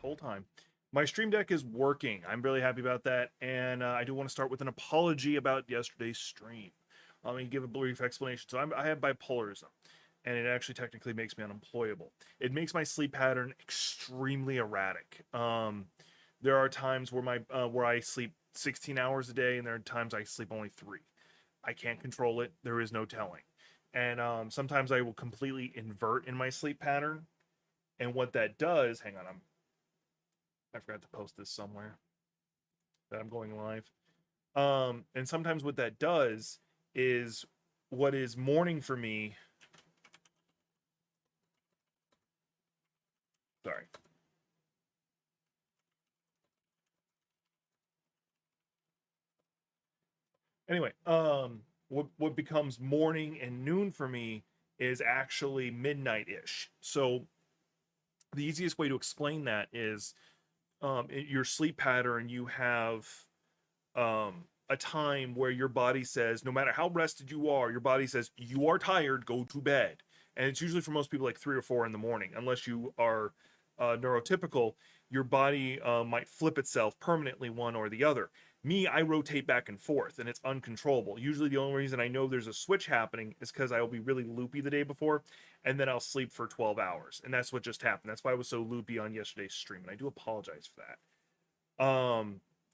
whole time. My Stream Deck is working. I'm really happy about that, and I do want to start with an apology about yesterday's stream. Let me give a brief explanation. So I have bipolarism, and it actually technically makes me unemployable. It makes my sleep pattern extremely erratic. There are times where I sleep 16 hours a day, and there are times I sleep only 3. I can't control it. There is no telling. And sometimes I will completely invert in my sleep pattern. And what that does, hang on, I forgot to post this somewhere that I'm going live. And sometimes what that does is what is morning for me. Sorry. Anyway, what becomes morning and noon for me is actually midnight-ish. So the easiest way to explain that is your sleep pattern, you have a time where your body says, no matter how rested you are, your body says, you are tired, go to bed. And it's usually for most people like 3 or 4 in the morning, unless you are neurotypical. Your body might flip itself permanently one or the other. Me, I rotate back and forth, and it's uncontrollable. Usually the only reason I know there's a switch happening is because I will be really loopy the day before, and then I'll sleep for 12 hours. And that's what just happened. That's why I was so loopy on yesterday's stream, and I do apologize for that.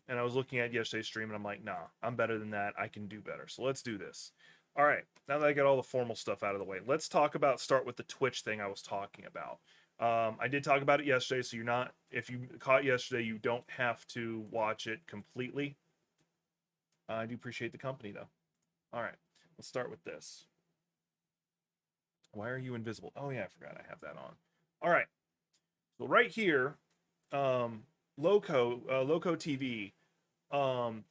And I was looking at yesterday's stream, and I'm like, nah, I'm better than that. I can do better. So let's do this. All right, now that I got all the formal stuff out of the way, let's start with the Twitch thing I was talking about. I did talk about it yesterday, so if you caught yesterday, you don't have to watch it completely. I do appreciate the company, though. All right, let's start with this. Why are you invisible? Oh, yeah, I forgot I have that on. All right, so right here, Loco TV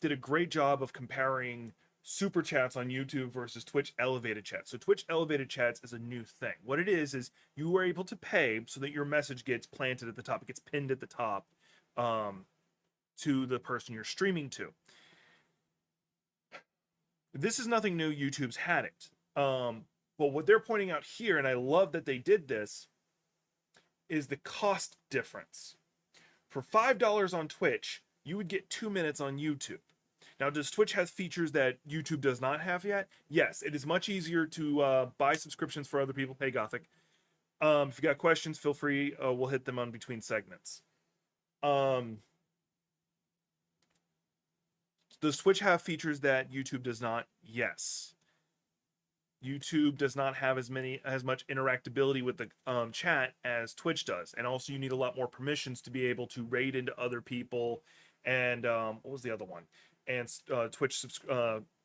did a great job of comparing super chats on YouTube versus Twitch elevated chats. So Twitch elevated chats is a new thing. What it is you are able to pay so that your message gets planted at the top. It gets pinned at the top to the person you're streaming to. This is nothing new. YouTube's had it. But what they're pointing out here, and I love that they did this, is the cost difference. For $5 on Twitch, you would get 2 minutes on YouTube. Now, does Twitch have features that YouTube does not have yet? Yes, it is much easier to buy subscriptions for other people. Hey, Gothic. If you got questions, feel free. We'll hit them on between segments. Does Twitch have features that YouTube does not? Yes. YouTube does not have as much interactability with the chat as Twitch does, and also you need a lot more permissions to be able to raid into other people. And what was the other one? And Twitch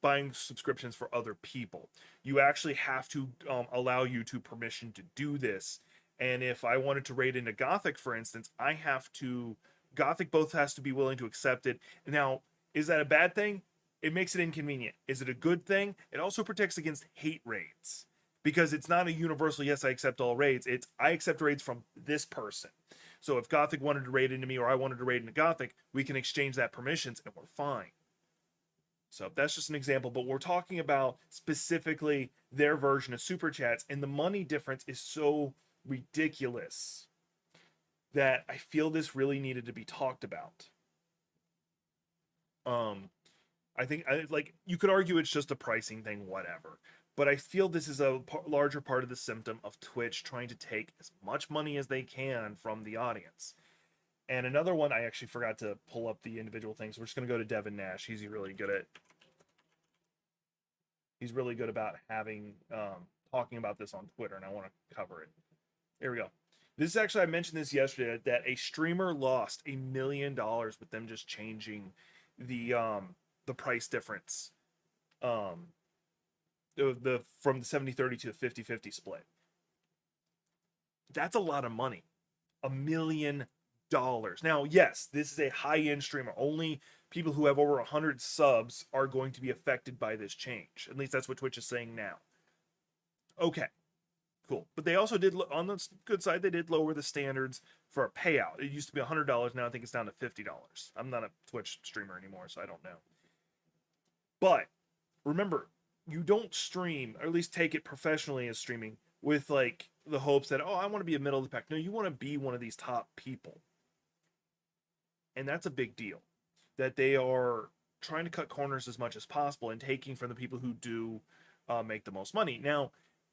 buying subscriptions for other people. You actually have to allow YouTube permission to do this. And if I wanted to raid into Gothic, for instance, Gothic both has to be willing to accept it. Now, is that a bad thing? It makes it inconvenient. Is it a good thing? It also protects against hate raids, because it's not a universal, yes, I accept all raids. It's, I accept raids from this person. So if Gothic wanted to raid into me or I wanted to raid into Gothic, we can exchange that permissions and we're fine. So that's just an example, but we're talking about specifically their version of Super Chats, and the money difference is so ridiculous that I feel this really needed to be talked about. I think you could argue it's just a pricing thing, whatever. But I feel this is a larger part of the symptom of Twitch trying to take as much money as they can from the audience. And another one, I actually forgot to pull up the individual things. We're just going to go to Devin Nash. He's really good about having talking about this on Twitter, and I want to cover it. There we go. This is actually, I mentioned this yesterday, that a streamer lost $1 million with them just changing the price difference from the 70-30 to the 50-50 split. That's a lot of money. $1 million. Now, yes, this is a high-end streamer. Only people who have over 100 subs are going to be affected by this change. At least that's what Twitch is saying now. Okay, cool. But they also did, on the good side, they did lower the standards for a payout. It used to be $100. Now I think it's down to $50. I'm not a Twitch streamer anymore, so I don't know. But remember, you don't stream, or at least take it professionally as streaming, with like the hopes that, oh, I want to be a middle of the pack. No, you want to be one of these top people. And that's a big deal, that they are trying to cut corners as much as possible and taking from the people who do make the most money. Now,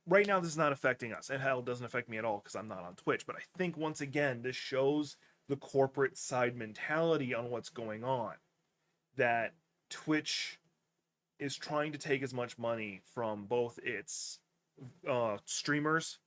right now, this is not affecting us. And hell, it doesn't affect me at all because I'm not on Twitch. But I think, once again, this shows the corporate side mentality on what's going on. That Twitch is trying to take as much money from both its streamers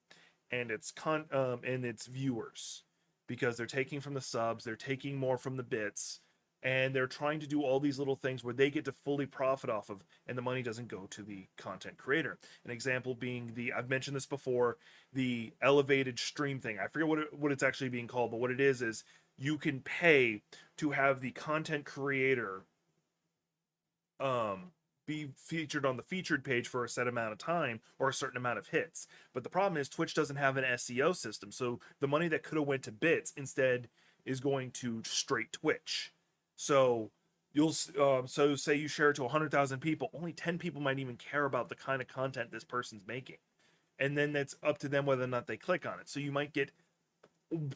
and its viewers, because they're taking from the subs, they're taking more from the bits, and they're trying to do all these little things where they get to fully profit off of, and the money doesn't go to the content creator. An example being I've mentioned this before, the elevated stream thing. I forget what it's actually being called, but what it is you can pay to have the content creator be featured on the featured page for a set amount of time or a certain amount of hits. But the problem is Twitch doesn't have an SEO system, so the money that could have went to bits instead is going to straight Twitch. So you'll so say you share it to 100,000 people, only 10 people might even care about the kind of content this person's making, and then that's up to them whether or not they click on it. So you might get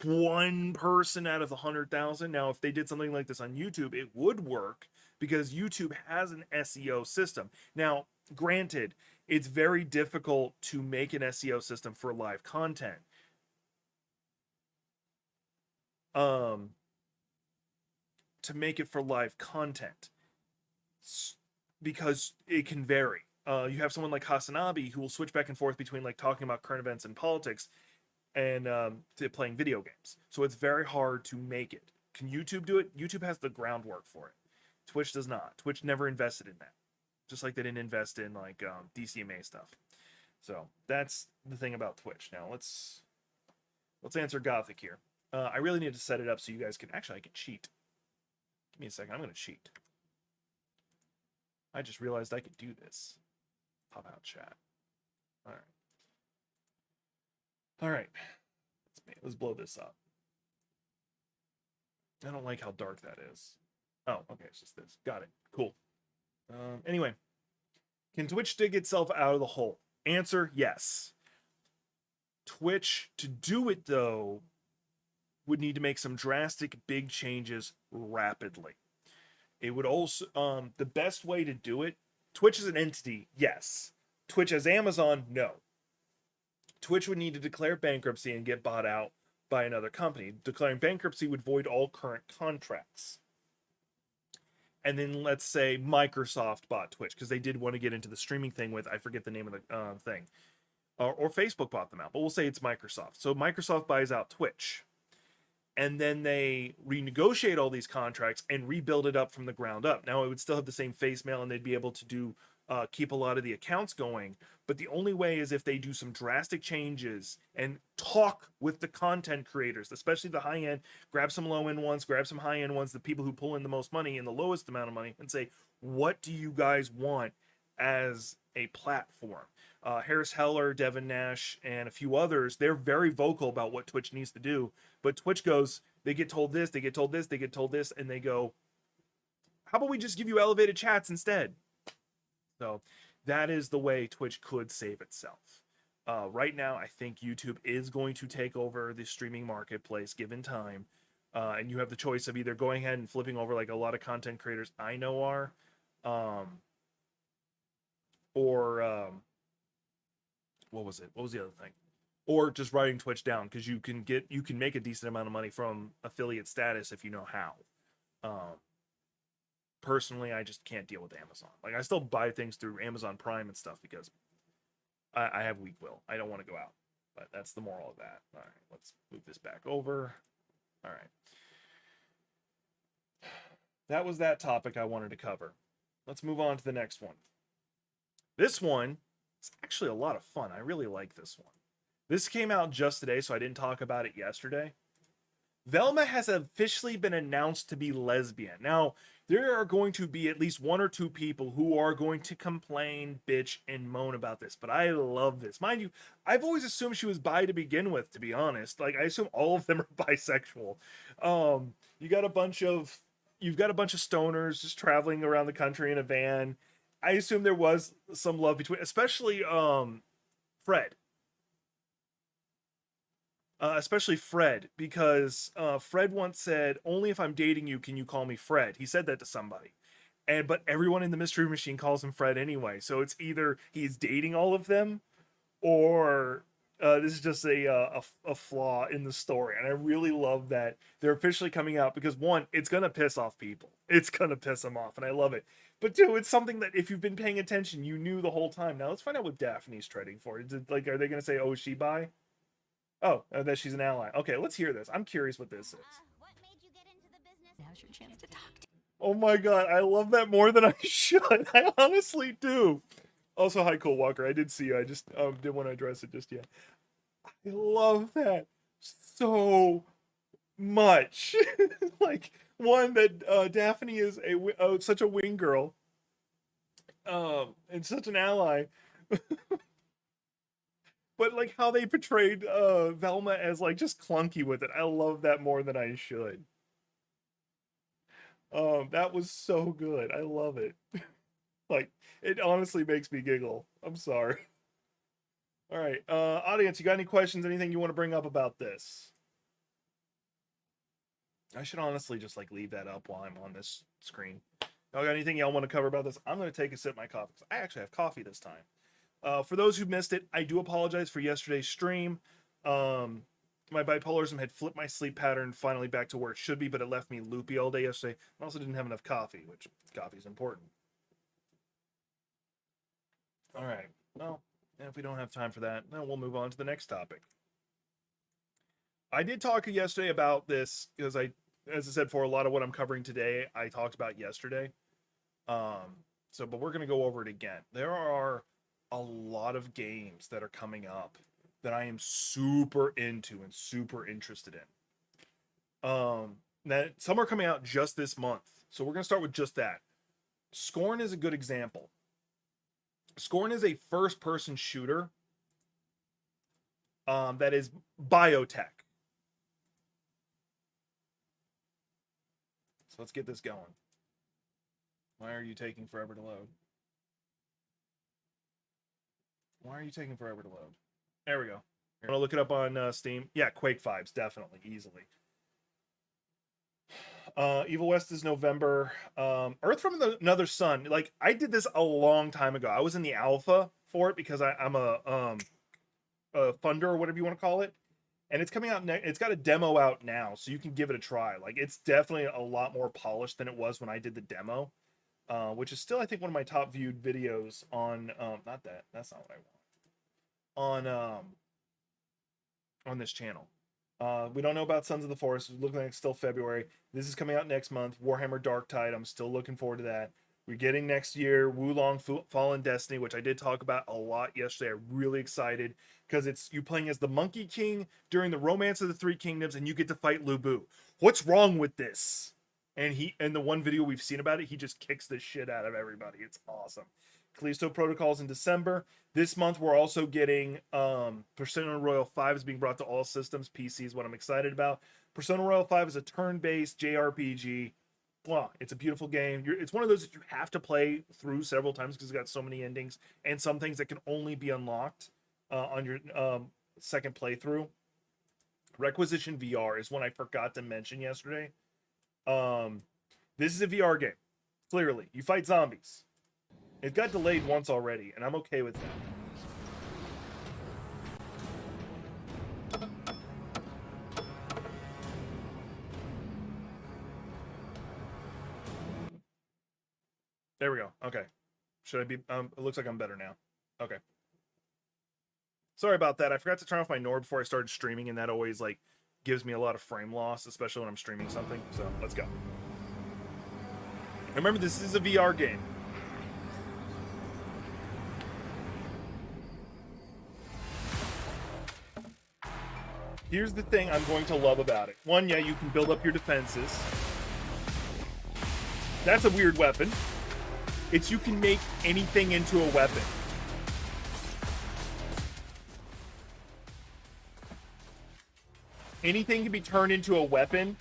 one person out of the 100,000. Now, if they did something like this on YouTube, it would work because YouTube has an SEO system. Now, granted, it's very difficult to make an SEO system for live content. To make it for live content, because it can vary. You have someone like Hasanabi who will switch back and forth between like talking about current events and politics and to playing video games. So it's very hard to make it. Can YouTube do it? YouTube has the groundwork for it. Twitch does not. Twitch never invested in that. Just like they didn't invest in like DCMA stuff. So that's the thing about Twitch. Now let's answer Gothic here. I really need to set it up so you guys can... Actually, I can cheat. Give me a second. I'm going to cheat. I just realized I could do this. Pop out chat. All right. All right. Let's blow this up. I don't like how dark that is. Oh, okay. It's just this. Got it. Cool. Anyway. Can Twitch dig itself out of the hole? Answer, yes. Twitch, to do it, though, would need to make some drastic big changes rapidly. It would also, the best way to do it, Twitch as an entity, yes. Twitch as Amazon, no. Twitch would need to declare bankruptcy and get bought out by another company. Declaring bankruptcy would void all current contracts. And then let's say Microsoft bought Twitch, because they did want to get into the streaming thing with, I forget the name of the thing. Or Facebook bought them out, but we'll say it's Microsoft. So Microsoft buys out Twitch. And then they renegotiate all these contracts and rebuild it up from the ground up. Now, it would still have the same face mail, and they'd be able to do keep a lot of the accounts going. But the only way is if they do some drastic changes and talk with the content creators, especially the high-end, grab some low-end ones, grab some high-end ones, the people who pull in the most money and the lowest amount of money, and say, what do you guys want as a platform? Harris Heller, Devin Nash, and a few others, they're very vocal about what Twitch needs to do. But Twitch goes, they get told this, they get told this, they get told this, and they go, how about we just give you elevated chats instead? So that is the way Twitch could save itself. Right now, I think YouTube is going to take over the streaming marketplace given time. And you have the choice of either going ahead and flipping over like a lot of content creators I know are, or what was it? What was the other thing? Or just writing Twitch down, because you can make a decent amount of money from affiliate status if you know how. Personally, I just can't deal with Amazon. Like, I still buy things through Amazon Prime and stuff because I have weak will. I don't want to go out. But that's the moral of that. All right, let's move this back over. All right. That was that topic I wanted to cover. Let's move on to the next one. This one is actually a lot of fun. I really like this one. This came out just today, so I didn't talk about it yesterday. Velma has officially been announced to be lesbian. Now, there are going to be at least one or two people who are going to complain, bitch, and moan about this, but I love this. Mind you, I've always assumed she was bi to begin with, to be honest. Like, I assume all of them are bisexual. You've got a bunch of stoners just traveling around the country in a van. I assume there was some love between, especially Fred. especially Fred, because Fred once said, "Only if I'm dating you can you call me Fred." He said that to somebody, but everyone in the Mystery Machine calls him Fred anyway. So it's either he's dating all of them, or this is just a flaw in the story. And I really love that they're officially coming out, because one, it's gonna piss off people. It's gonna piss them off, and I love it. But two, it's something that if you've been paying attention, you knew the whole time. Now let's find out what Daphne's trading for. Is it, like, are they gonna say, "Oh, is she bi"? Oh, that she's an ally. Okay, let's hear this. I'm curious what this is. What made you get into the business? Now's your chance to talk to Oh my god, I love that more than I should. I honestly do. Also, hi, Cole Walker. I did see you. I just didn't want to address it just yet. I love that so much. Like, one, that Daphne is such a wing girl, and such an ally. But like how they portrayed Velma as like just clunky with it. I love that more than I should. That was so good. I love it. Like, it honestly makes me giggle. I'm sorry. All right, audience, you got any questions? Anything you want to bring up about this? I should honestly just like leave that up while I'm on this screen. Y'all got anything y'all want to cover about this? I'm going to take a sip of my coffee. I actually have coffee this time. For those who missed it, I do apologize for yesterday's stream. My bipolarism had flipped my sleep pattern finally back to where it should be, but it left me loopy all day yesterday. I also didn't have enough coffee, which coffee is important. All right. Well, if we don't have time for that, then we'll move on to the next topic. I did talk yesterday about this because as I said, for a lot of what I'm covering today, I talked about yesterday. But we're going to go over it again. There are a lot of games that are coming up that I am super into and super interested in. That some are coming out just this month. So we're going to start with just that. Scorn is a good example. Scorn is a first-person shooter that is biotech. So let's get this going. Why are you taking forever to load? Why are you taking forever to load? There we go. I'm going to look it up on Steam. Yeah, Quake 5's definitely, easily. Evil West is November. Earth from Another Sun. Like, I did this a long time ago. I was in the alpha for it because I'm a funder, or whatever you want to call it. And it's coming out it's got a demo out now, so you can give it a try. Like, it's definitely a lot more polished than it was when I did the demo. Which is still, I think, one of my top viewed videos on not that. That's not what I want. On this channel. We don't know about Sons of the Forest. It's looking like it's still February. This is coming out next month. Warhammer Darktide. I'm still looking forward to that. We're getting next year Wulong Fallen Destiny, which I did talk about a lot yesterday. I'm really excited because it's you playing as the Monkey King during the Romance of the Three Kingdoms, and you get to fight Lu Bu. What's wrong with this? And the one video we've seen about it, he just kicks the shit out of everybody. It's awesome. Callisto Protocol's in December. This month, we're also getting Persona Royal 5 is being brought to all systems. PC is what I'm excited about. Persona Royal 5 is a turn-based JRPG. Wow, it's a beautiful game. It's one of those that you have to play through several times because it's got so many endings and some things that can only be unlocked on your second playthrough. Requisition VR is one I forgot to mention yesterday. This is a VR game. Clearly, you fight zombies. It got delayed once already, and I'm okay with that. There we go. Okay. Should I be... it looks like I'm better now. Okay. Sorry about that. I forgot to turn off my NOR before I started streaming, and that always, like, gives me a lot of frame loss, especially when I'm streaming something. So, let's go. Remember, this is a VR game. Here's the thing I'm going to love about it. One, yeah, you can build up your defenses. That's a weird weapon. It's you can make anything into a weapon. Anything can be turned into a weapon,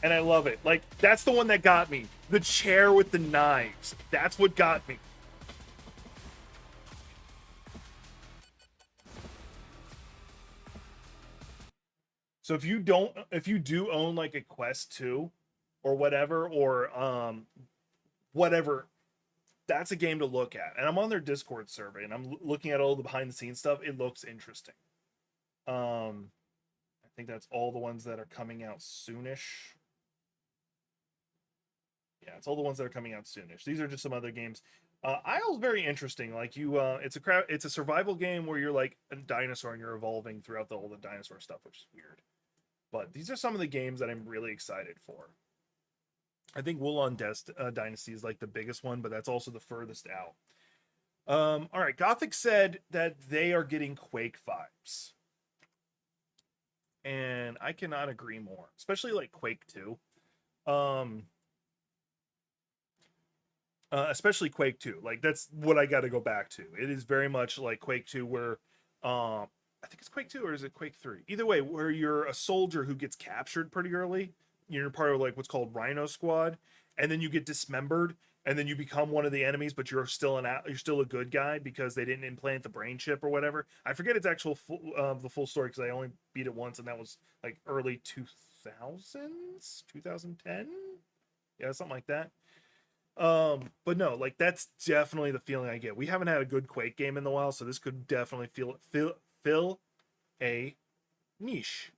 and I love it. Like, that's the one that got me. The chair with the knives. That's what got me. So if you do own like a Quest 2 or whatever, or whatever, that's a game to look at. And I'm on their Discord survey and I'm looking at all the behind the scenes stuff. It looks interesting. I think that's all the ones that are coming out soonish. Yeah, it's all the ones that are coming out soonish. These are just some other games. Isle's very interesting. Like it's a survival game where you're like a dinosaur and you're evolving throughout all the dinosaur stuff, which is weird. But these are some of the games that I'm really excited for. I think Wulong Dynasty is like the biggest one, but that's also the furthest out. All right, Gothic said that they are getting Quake vibes. And I cannot agree more, especially like Quake 2. Especially Quake 2. Like that's what I got to go back to. It is very much like Quake 2 where I think it's Quake 2 or is it Quake 3? Either way, where you're a soldier who gets captured pretty early. You're part of like what's called Rhino Squad, and then you get dismembered, and then you become one of the enemies, but you're still a good guy because they didn't implant the brain chip or whatever. I forget its actual the full story because I only beat it once, and that was like early 2000s, 2010, yeah, something like that. But no, like that's definitely the feeling I get. We haven't had a good Quake game in a while, so this could definitely fill a niche.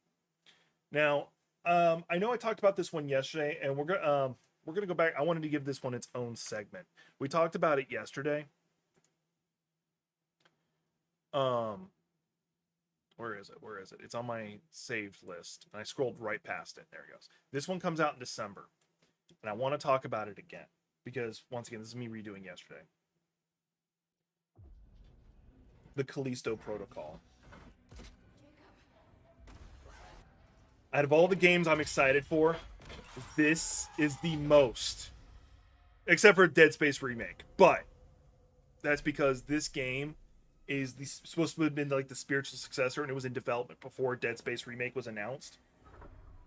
Now, I know I talked about this one yesterday, and we're gonna go back. I wanted to give this one its own segment. We talked about it yesterday. Where is it? Where is it? It's on my saved list, and I scrolled right past it. There it goes. This one comes out in December, and I want to talk about it again because once again, this is me redoing yesterday. The Callisto Protocol. Out of all the games I'm excited for, this is the most, except for Dead Space Remake. But that's because this game is supposed to have been like the spiritual successor, and it was in development before Dead Space Remake was announced.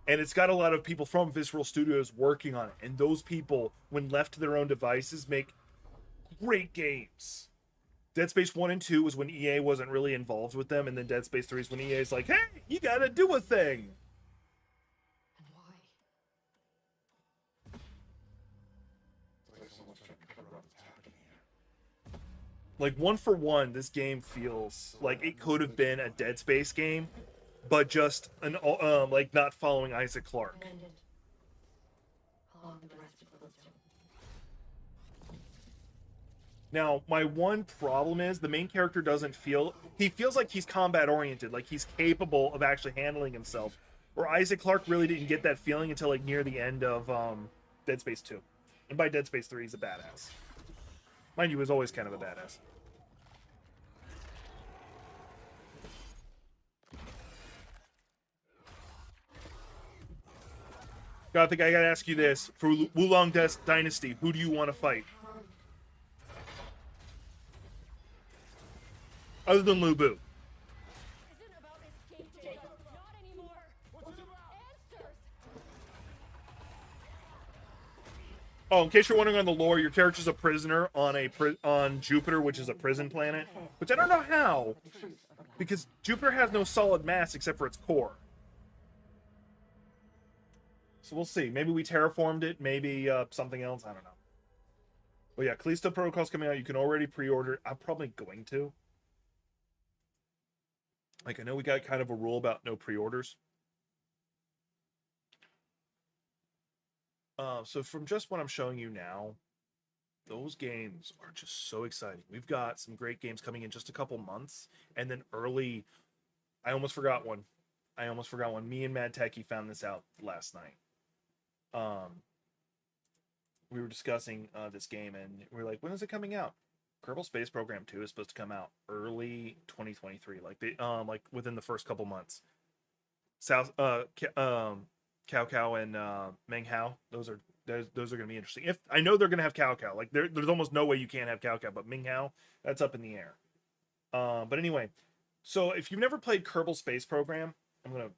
And it's got a lot of people from Visceral Studios working on it, and those people, when left to their own devices, make great games. Dead Space 1 and 2 was when EA wasn't really involved with them, and then Dead Space 3 is when EA's like, hey, you gotta do a thing. Like, one for one, this game feels like it could have been a Dead Space game, but just an like not following Isaac Clarke. Now, my one problem is the main character doesn't feel... He feels like he's combat-oriented, like he's capable of actually handling himself. Or Isaac Clarke really didn't get that feeling until like near the end of Dead Space 2. And by Dead Space 3, he's a badass. Mind you, he was always kind of a badass. I think I gotta ask you this. For Wulong Dynasty, who do you want to fight? Other than Lu Bu. Oh, in case you're wondering on the lore, your character's a prisoner on Jupiter, which is a prison planet. Which I don't know how, because Jupiter has no solid mass except for its core. So we'll see. Maybe we terraformed it. Maybe something else. I don't know. But yeah, Callisto Protocol's coming out. You can already pre-order it. I'm probably going to. Like, I know we got kind of a rule about no pre-orders. So from just what I'm showing you now, those games are just so exciting. We've got some great games coming in just a couple months. And then early... I almost forgot one. Me and Mad Techie found this out last night. We were discussing this game, and we were like, when is it coming out? Kerbal Space Program 2 is supposed to come out early 2023, like within the first couple months. Cao Cao and Meng Hao, those are going to be interesting. If I know they're going to have Cao Cao, like there's almost no way you can't have Cao Cao, but Meng Hao, that's up in the air. But anyway, so if you've never played Kerbal Space Program, I'm going to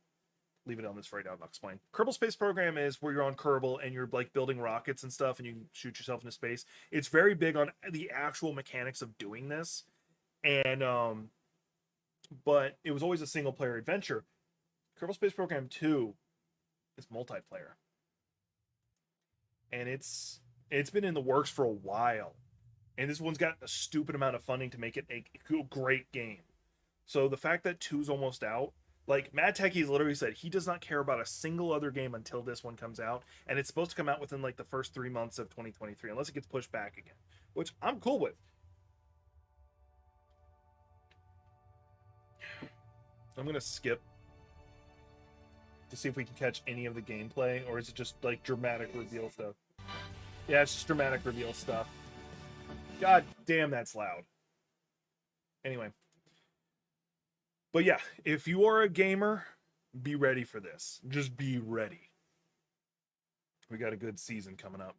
leave it on this for right now and I'll explain. Kerbal Space Program is where you're on Kerbal and you're like building rockets and stuff and you shoot yourself into space. It's very big on the actual mechanics of doing this. And but it was always a single player adventure. Kerbal Space Program 2 is multiplayer. And it's been in the works for a while. And this one's got a stupid amount of funding to make it a great game. So the fact that 2's almost out, like Matt Techie's literally said he does not care about a single other game until this one comes out, and it's supposed to come out within like the first 3 months of 2023 unless it gets pushed back again, which I'm cool with. I'm gonna skip to see if we can catch any of the gameplay, or is it just like dramatic reveal stuff? Yeah, it's just dramatic reveal stuff. God damn, that's loud. Anyway. But yeah, if you are a gamer, be ready for this. Just be ready. We got a good season coming up.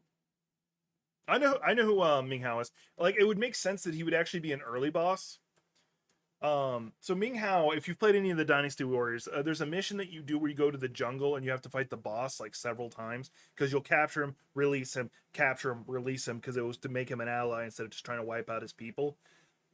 I know who Ming Hao is. Like, it would make sense that he would actually be an early boss. So Ming Hao, if you've played any of the Dynasty Warriors, there's a mission that you do where you go to the jungle and you have to fight the boss like several times because you'll capture him, release him, capture him, release him, because it was to make him an ally instead of just trying to wipe out his people.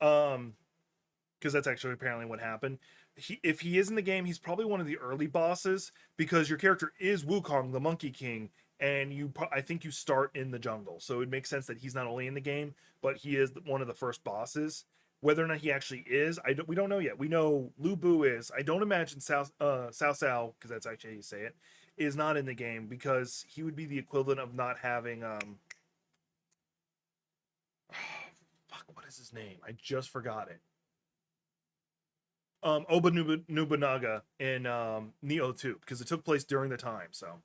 Because that's actually apparently what happened. If he is in the game, he's probably one of the early bosses because your character is Wukong, the Monkey King, and I think you start in the jungle. So it makes sense that he's not only in the game, but he is one of the first bosses. Whether or not he actually is, we don't know yet. We know Lu Bu is. I don't imagine Cao Cao, because that's actually how you say it, is not in the game because he would be the equivalent of not having fuck, what is his name? I just forgot it. Oba Nobunaga in Neo 2 because it took place during the time. So,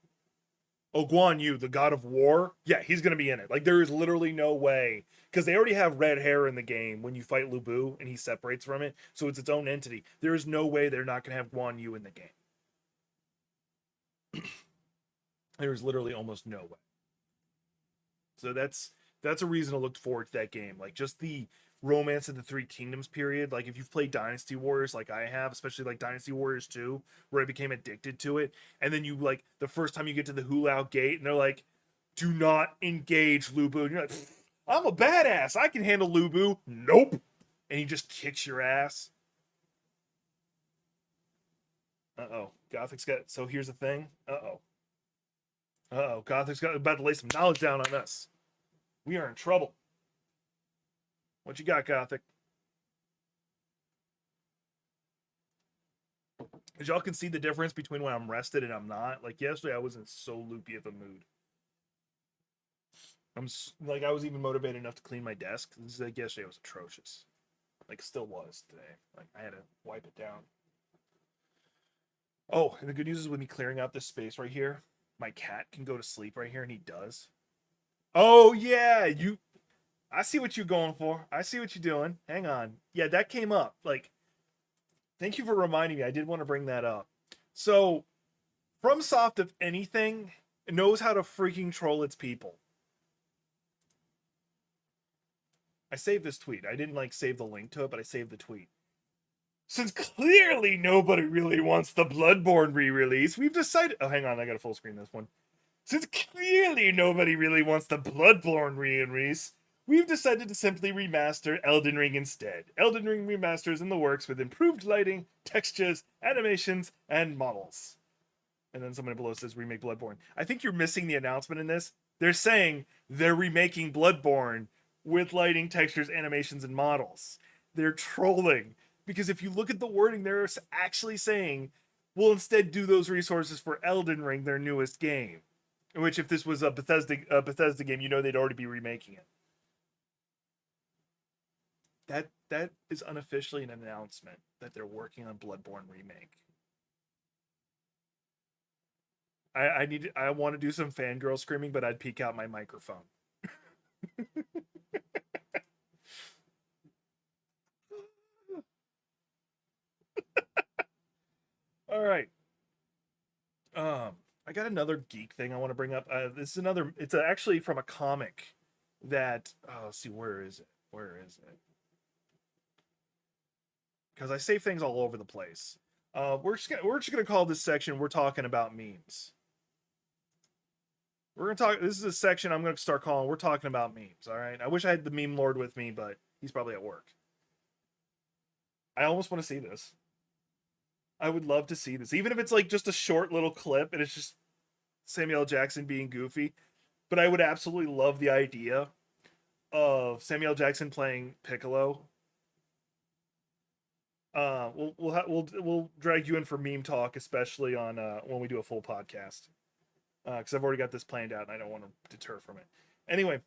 Guan Yu, the god of war, yeah, he's gonna be in it. Like, there is literally no way because they already have red hair in the game when you fight Lu Bu and he separates from it, so it's its own entity. There is no way they're not gonna have Guan Yu in the game. There's literally almost no way. So that's a reason to look forward to that game. Like, just the Romance of the Three Kingdoms period. Like, if you've played Dynasty Warriors like I have, especially like Dynasty Warriors 2, where I became addicted to it, and then you, like, the first time you get to the Hulao Gate and they're like, do not engage Lu Bu, and you're like, I'm a badass, I can handle Lu Bu. Nope. And he just kicks your ass. Gothic's got, so here's the thing. Gothic's got about to lay some knowledge down on us. We are in trouble. What you got, Gothic? As y'all can see the difference between when I'm rested and I'm not. Like, yesterday I wasn't so loopy of a mood. I was even motivated enough to clean my desk. Like, yesterday was atrocious. Like, still was today. Like, I had to wipe it down. Oh, and the good news is with me clearing out this space right here, my cat can go to sleep right here, and he does. Oh, yeah, I see what you're going for. I see what you're doing. Hang on. Yeah, that came up. Like, thank you for reminding me. I did want to bring that up. So, FromSoft, if anything, knows how to freaking troll its people. I saved this tweet. I didn't, like, save the link to it, but I saved the tweet. Since clearly nobody really wants the Bloodborne re-release, we've decided... Oh, hang on. I got to full screen this one. Since clearly nobody really wants the Bloodborne re-release, we've decided to simply remaster Elden Ring instead. Elden Ring Remaster is in the works with improved lighting, textures, animations, and models. And then somebody below says remake Bloodborne. I think you're missing the announcement in this. They're saying they're remaking Bloodborne with lighting, textures, animations, and models. They're trolling. Because if you look at the wording, they're actually saying, we'll instead do those resources for Elden Ring, their newest game. Which, if this was a Bethesda game, you know they'd already be remaking it. That is unofficially an announcement that they're working on Bloodborne remake. I want to do some fangirl screaming, but I'd peek out my microphone. All right. I got another geek thing I want to bring up. This is another. It's actually from a comic that. Let's see, where is it? Because I save things all over the place. We're just gonna call this section "We're Talking About Memes." We're gonna talk. This is a section I'm gonna start calling "We're Talking About Memes." All right. I wish I had the meme lord with me, but he's probably at work. I almost want to see this. I would love to see this, even if it's like just a short little clip and it's just Samuel L. Jackson being goofy. But I would absolutely love the idea of Samuel L. Jackson playing Piccolo. We'll drag you in for meme talk, especially on when we do a full podcast, because I've already got this planned out and I don't want to deter from it. Anyway,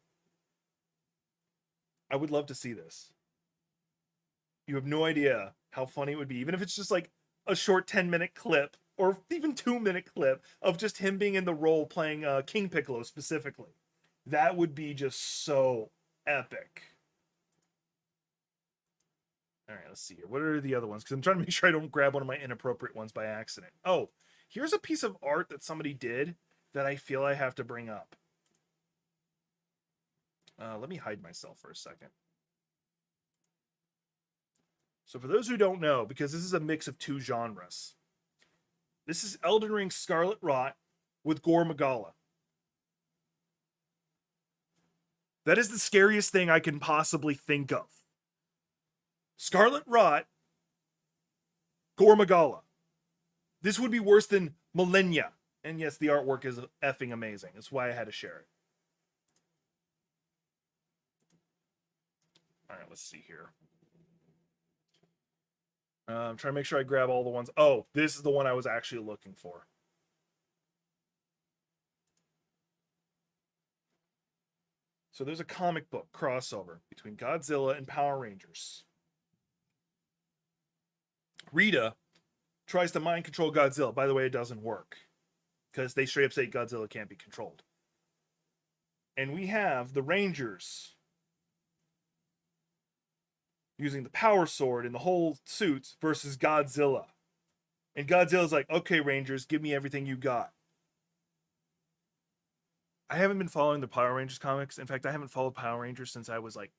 I would love to see this. You have no idea how funny it would be, even if it's just like a short 10-minute clip or even 2-minute clip of just him being in the role playing King Piccolo specifically. That would be just so epic. All right, let's see here. What are the other ones? Because I'm trying to make sure I don't grab one of my inappropriate ones by accident. Oh, here's a piece of art that somebody did that I feel I have to bring up. Let me hide myself for a second. So for those who don't know, because this is a mix of two genres, this is Elden Ring Scarlet Rot with Gore Magala. That is the scariest thing I can possibly think of. Scarlet Rot, Gore Magala. This would be worse than Millennia. And yes, the artwork is effing amazing. That's why I had to share it. All right, let's see here. I'm trying to make sure I grab all the ones. Oh, this is the one I was actually looking for. So there's a comic book crossover between Godzilla and Power Rangers. Rita tries to mind control Godzilla. By the way, it doesn't work, because they straight up say Godzilla can't be controlled. And we have the Rangers using the power sword and the whole suits versus Godzilla. And Godzilla's like, okay, Rangers, give me everything you got. I haven't been following the Power Rangers comics. In fact, I haven't followed Power Rangers since I was like,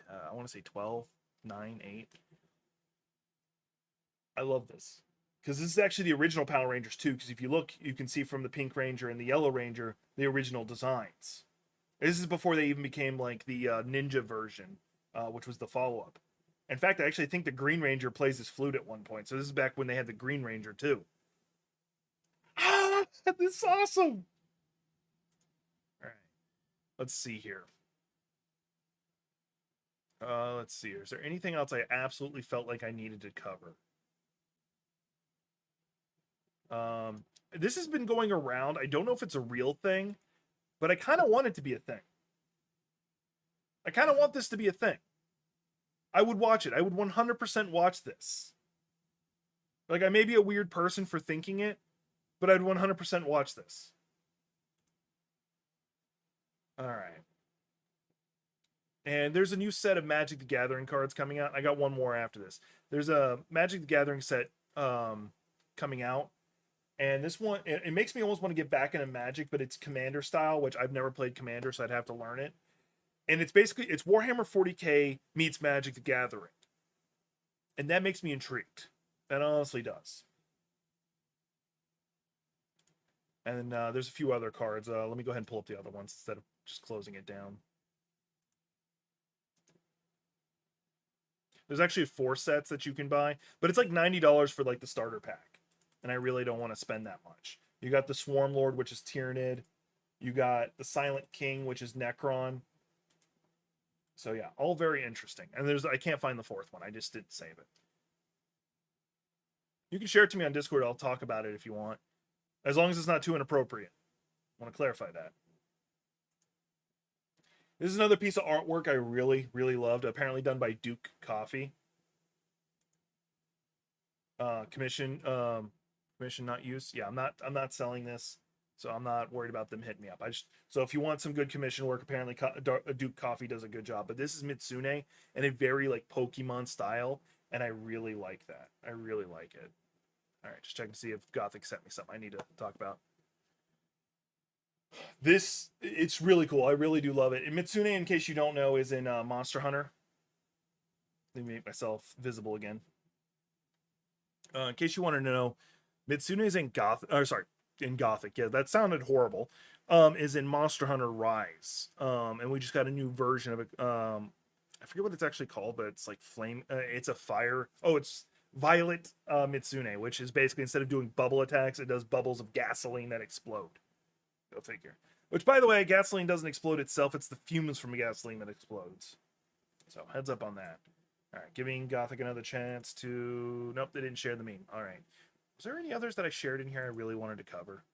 I want to say 12, 9, 8. I love this. Because this is actually the original Power Rangers too. Because if you look, you can see from the Pink Ranger and the Yellow Ranger, the original designs. This is before they even became like the ninja version, which was the follow-up. In fact, I actually think the Green Ranger plays his flute at one point. So this is back when they had the Green Ranger too. Ah, this is awesome. All right, let's see here. Let's see. Is there anything else I absolutely felt like I needed to cover? This has been going around. I don't know if it's a real thing, but I kind of want it to be a thing. I kind of want this to be a thing. I would watch it. I would 100% watch this. Like, I may be a weird person for thinking it, but I'd 100% watch this. All right. And there's a new set of Magic the Gathering cards coming out. I got one more after this. There's a Magic the Gathering set coming out. And this one, it makes me almost want to get back into Magic, but it's Commander style, which I've never played Commander, so I'd have to learn it. And it's basically, it's Warhammer 40k meets Magic the Gathering. And that makes me intrigued. That honestly does. And then there's a few other cards. Let me go ahead and pull up the other ones instead of just closing it down. There's actually 4 sets that you can buy, but it's like $90 for like the starter pack. And I really don't want to spend that much. You got the Swarm Lord, which is Tyranid. You got the Silent King, which is Necron. So yeah, all very interesting. And I can't find the 4th one. I just didn't save it. You can share it to me on Discord. I'll talk about it if you want. As long as it's not too inappropriate. I want to clarify that. This is another piece of artwork I really, really loved. Apparently done by Duke Coffee. Commission not use. Yeah, I'm not selling this, so I'm not worried about them hitting me up. So if you want some good commission work, apparently Duke Coffee does a good job. But this is Mitsune in a very like Pokemon style, and I really like that. I really like it. All right, just checking to see if Gothic sent me something I need to talk about. It's really cool. I really do love it. And Mitsune, in case you don't know, is in Monster Hunter. Let me make myself visible again. In case you wanted to know, Mitsune is in Gothic. Yeah, that sounded horrible. Is in Monster Hunter Rise. And we just got a new version of it. I forget what it's actually called, but it's like flame. It's a fire. Oh, it's Violet Mitsune, which is basically instead of doing bubble attacks, it does bubbles of gasoline that explode. Go figure. Which, by the way, gasoline doesn't explode itself. It's the fumes from gasoline that explodes. So heads up on that. All right, giving Gothic another chance to... Nope, they didn't share the meme. All right. Was there any others that I shared in here I really wanted to cover?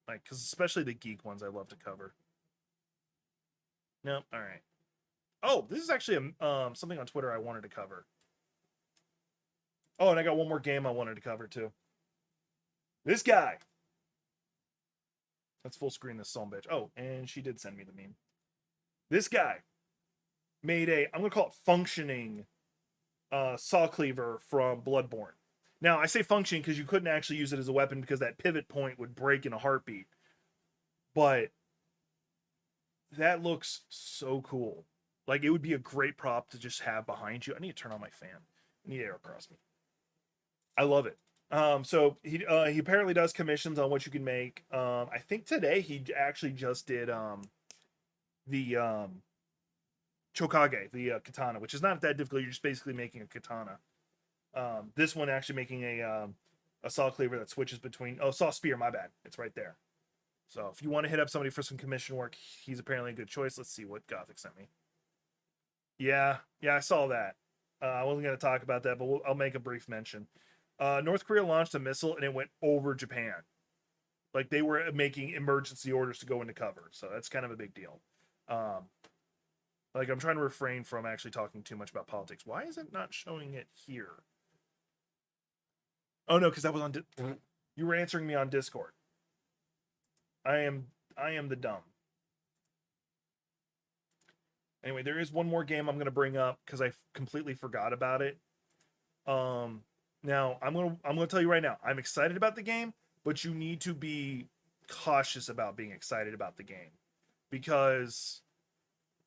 Like, because especially the geek ones I love to cover. Nope, all right. Oh, this is actually something on Twitter I wanted to cover. Oh, and I got one more game I wanted to cover too. This guy. Let's full screen this son bitch. Oh, and she did send me the meme. This guy made I'm going to call it functioning saw cleaver from Bloodborne. Now, I say functioning because you couldn't actually use it as a weapon because that pivot point would break in a heartbeat. But that looks so cool. Like, it would be a great prop to just have behind you. I need to turn on my fan. I need air across me. I love it. So he apparently does commissions on what you can make. I think today he actually just did the Chokage, the katana, which is not that difficult. You're just basically making a katana. This one actually making a saw cleaver that switches between... Oh, saw spear, my bad. It's right there. So if you want to hit up somebody for some commission work, he's apparently a good choice. Let's see what Gothic sent me. Yeah, I saw that. I wasn't going to talk about that, but I'll make a brief mention. North Korea launched a missile and it went over Japan. Like, they were making emergency orders to go into cover. So that's kind of a big deal. Like, I'm trying to refrain from actually talking too much about politics. Why is it not showing it here? Oh, no, because that was on... You were answering me on Discord. I am the dumb. Anyway, there is one more game I'm going to bring up because I completely forgot about it. Now, I'm gonna tell you right now, I'm excited about the game, but you need to be cautious about being excited about the game because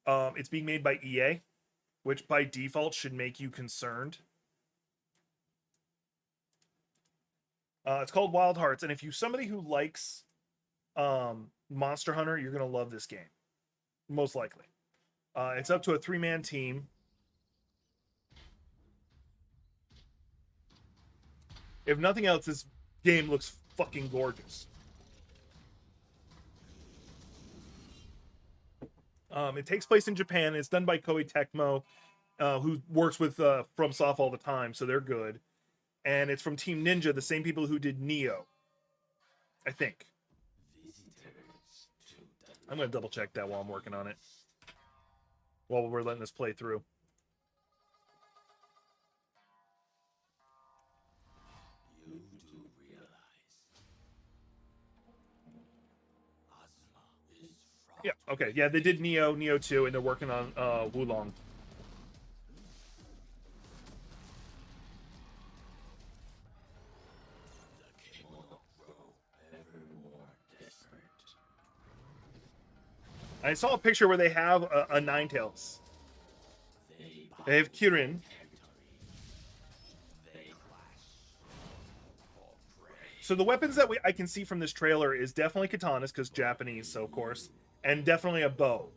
it's being made by EA, which by default should make you concerned. It's called Wild Hearts, and if you're somebody who likes Monster Hunter, you're gonna love this game, most likely. It's up to a 3-man team. If nothing else, this game looks fucking gorgeous. It takes place in Japan. It's done by Koei Tecmo, who works with FromSoft all the time, so they're good. And it's from Team Ninja, the same people who did Neo, I think. I'm going to double check that while I'm working on it. While we're letting this play through. You do realize Ozma is fraught. Yeah, okay. Yeah, they did Neo 2, and they're working on Wulong. The king will grow ever more desperate. I saw a picture where they have a Ninetales. They have Kirin. So the weapons that I can see from this trailer is definitely katanas, because Japanese, so of course. And definitely a bow.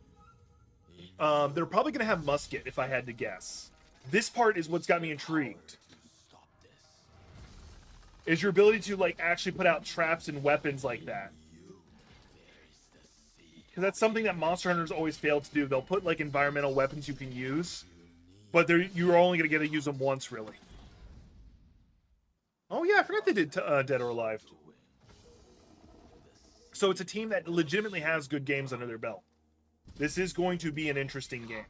They're probably going to have musket, if I had to guess. This part is what's got me intrigued. Is your ability to, like, actually put out traps and weapons like that. Because that's something that Monster Hunters always fail to do. They'll put, like, environmental weapons you can use. But you're only going to get to use them once, really. Oh, yeah, I forgot they did Dead or Alive. So it's a team that legitimately has good games under their belt. This is going to be an interesting game.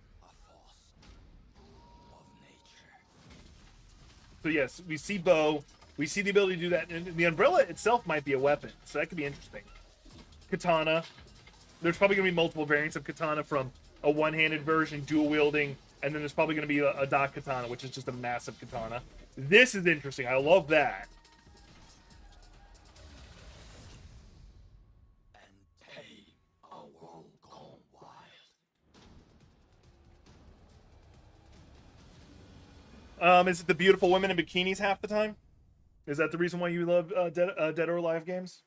So, yes, we see bow. We see the ability to do that. And the umbrella itself might be a weapon. So that could be interesting. Katana. There's probably going to be multiple variants of katana, from a one-handed version, dual-wielding, and then there's probably going to be a dot katana, which is just a massive katana. This is interesting. I love that. And tame a world gone wild. Is it the beautiful women in bikinis half the time? Is that the reason why you love Dead or Alive games?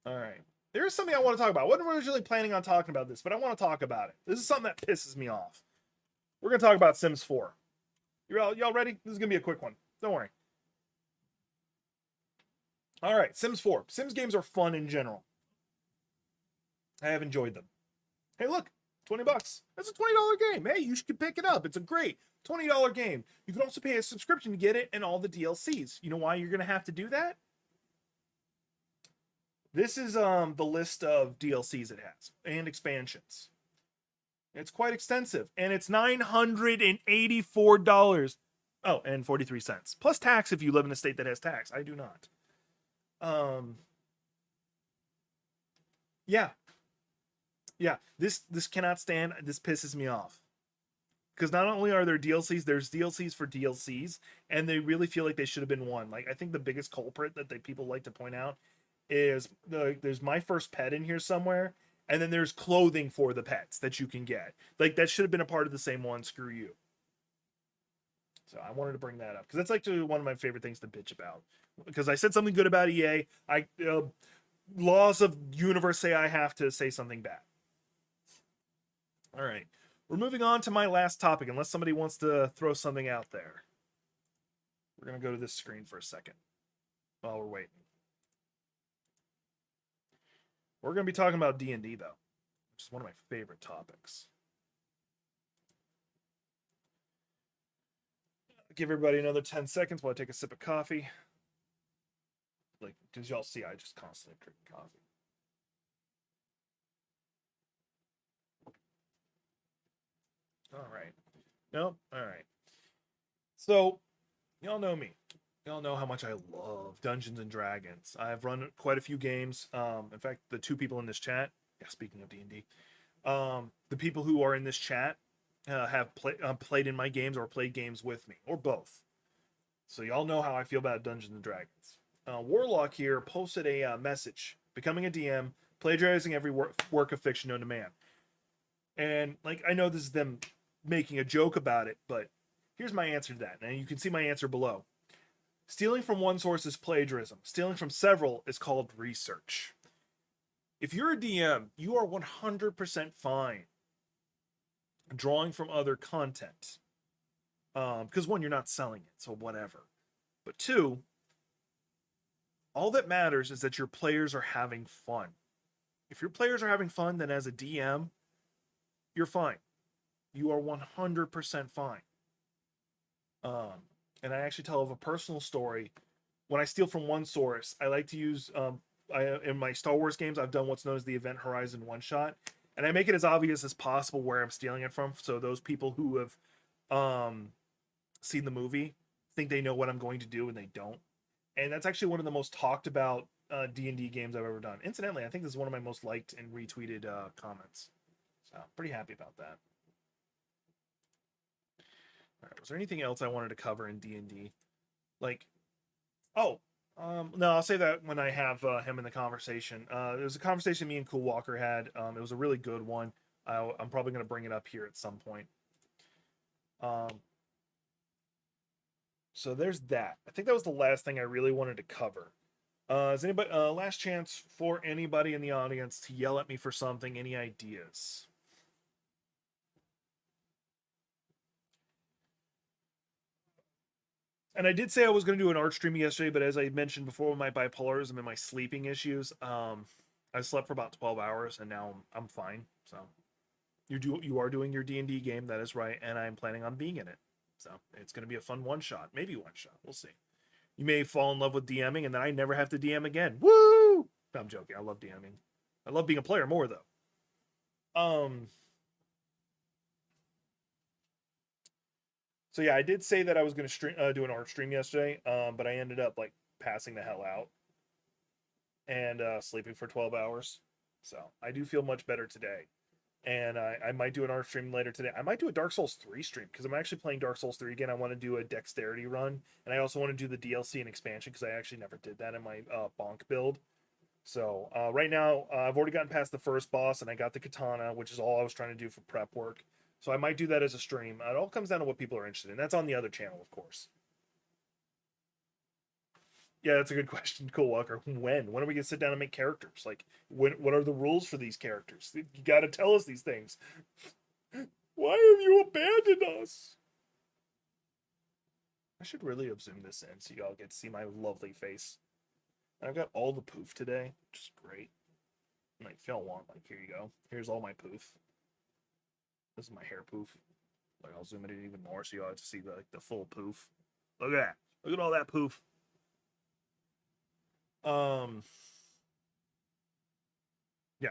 All right. There is something I want to talk about. I wasn't originally planning on talking about this, but I want to talk about it. This is something that pisses me off. We're gonna talk about Sims 4. Y'all ready? This is gonna be a quick one. Don't worry. All right, Sims 4. Sims games are fun in general. I have enjoyed them. Hey, look, $20. That's a $20 game. Hey, you should pick it up. It's a great $20 game. You can also pay a subscription to get it and all the DLCs. You know why you're gonna have to do that? This is the list of DLCs it has and expansions. It's quite extensive, and it's $984. Oh, and 43 cents. Plus tax if you live in a state that has tax. I do not. Yeah. This cannot stand. This pisses me off. Because not only are there DLCs, there's DLCs for DLCs, and they really feel like they should have been one. Like, I think the biggest culprit that people like to point out is there's My First Pet in here somewhere, and then there's clothing for the pets that you can get. Like, that should have been a part of the same one. Screw you. So I wanted to bring that up because that's actually one of my favorite things to bitch about. Because I said something good about EA, laws of universe say I have to say something bad. All right, we're moving on to my last topic. Unless somebody wants to throw something out there, we're gonna go to this screen for a second while we're waiting. We're gonna be talking about D&D though, which is one of my favorite topics. Give everybody another 10 seconds while I take a sip of coffee. Like, because y'all see, I just constantly drink coffee. All right. Nope. All right. So, y'all know me. Y'all know how much I love Dungeons and Dragons. I've run quite a few games. In fact, the two people in this chat, yeah, speaking of D&D, the people who are in this chat have played in my games or played games with me, or both. So y'all know how I feel about Dungeons and Dragons. Warlock here posted a message, becoming a DM, plagiarizing every work of fiction known to man. And, like, I know this is them making a joke about it, but here's my answer to that. And you can see my answer below. Stealing from one source is plagiarism. Stealing from several is called research. If you're a DM, you are 100% fine drawing from other content. Because one, you're not selling it, so whatever. But two, all that matters is that your players are having fun. If your players are having fun, then as a DM, you're fine. You are 100% fine. And I actually tell of a personal story. When I steal from one source, I like to use, in my Star Wars games, I've done what's known as the Event Horizon one-shot. And I make it as obvious as possible where I'm stealing it from. So those people who have seen the movie think they know what I'm going to do, and they don't. And that's actually one of the most talked about D&D games I've ever done. Incidentally, I think this is one of my most liked and retweeted comments. So pretty happy about that. All right, was there anything else I wanted to cover in D&D? Like, no, I'll say that when I have him in the conversation. There was a conversation me and Cool Walker had. It was a really good one. I'm probably going to bring it up here at some point. So there's that. I think that was the last thing I really wanted to cover. Is anybody last chance for anybody in the audience to yell at me for something? Any ideas? And I did say I was going to do an art stream yesterday, but as I mentioned before, with my bipolarism and my sleeping issues, I slept for about 12 hours, and now I'm fine. So you are doing your D&D game, that is right, and I'm planning on being in it. So it's going to be a fun one-shot, maybe one-shot. We'll see. You may fall in love with DMing, and then I never have to DM again. Woo! No, I'm joking. I love DMing. I love being a player more, though. So yeah, I did say that I was going to do an art stream yesterday, but I ended up, like, passing the hell out and sleeping for 12 hours. So I do feel much better today. And I might do an art stream later today. I might do a Dark Souls 3 stream because I'm actually playing Dark Souls 3 again. I want to do a dexterity run, and I also want to do the DLC and expansion because I actually never did that in my bonk build. So right now, I've already gotten past the first boss, and I got the katana, which is all I was trying to do for prep work. So I might do that as a stream. It all comes down to what people are interested in. That's on the other channel, of course. Yeah, that's a good question, Cool Walker. When are we gonna sit down and make characters? Like, what are the rules for these characters? You got to tell us these things. Why have you abandoned us? I should really have zoomed this in so y'all get to see my lovely face. I've got all the poof today, which is great. Like, if y'all want, like, here you go. Here's all my poof. This is my hair poof. Like, I'll zoom it in even more so y'all have to see the full poof. Look at that. Look at all that poof. Yeah.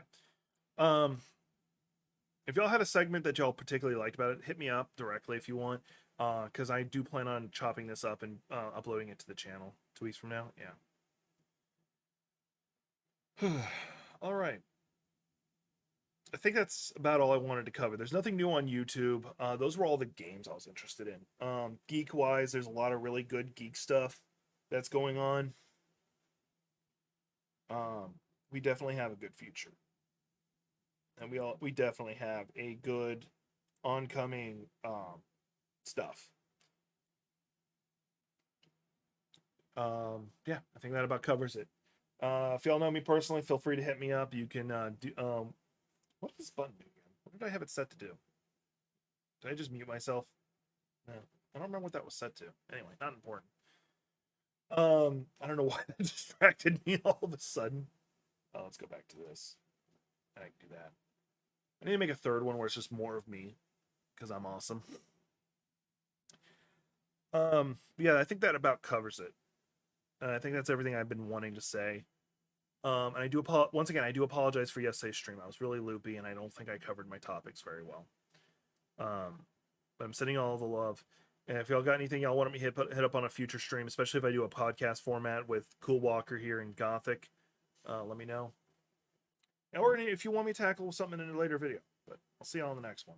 If y'all had a segment that y'all particularly liked about it, hit me up directly if you want. Because I do plan on chopping this up and uploading it to the channel 2 weeks from now. Yeah. All right. I think that's about all I wanted to cover. There's nothing new on YouTube. Those were all the games I was interested in. Geek-wise, there's a lot of really good geek stuff that's going on. We definitely have a good future. And we definitely have a good oncoming stuff. Yeah, I think that about covers it. If y'all know me personally, feel free to hit me up. You can do what does this button do again? What did I have it set to do? Did I just mute myself? No, I don't remember what that was set to. Anyway, not important. I don't know why that distracted me all of a sudden. Let's go back to this. I can do that. I need to make a third one where it's just more of me, because I'm awesome. Yeah, I think that about covers it. I think that's everything I've been wanting to say. And I do once again, I do apologize for yesterday's stream. I was really loopy, and I don't think I covered my topics very well. But I'm sending all the love. And if y'all got anything y'all want me to hit up on a future stream, especially if I do a podcast format with Cool Walker here in Gothic, let me know. Or if you want me to tackle something in a later video. But I'll see y'all on the next one.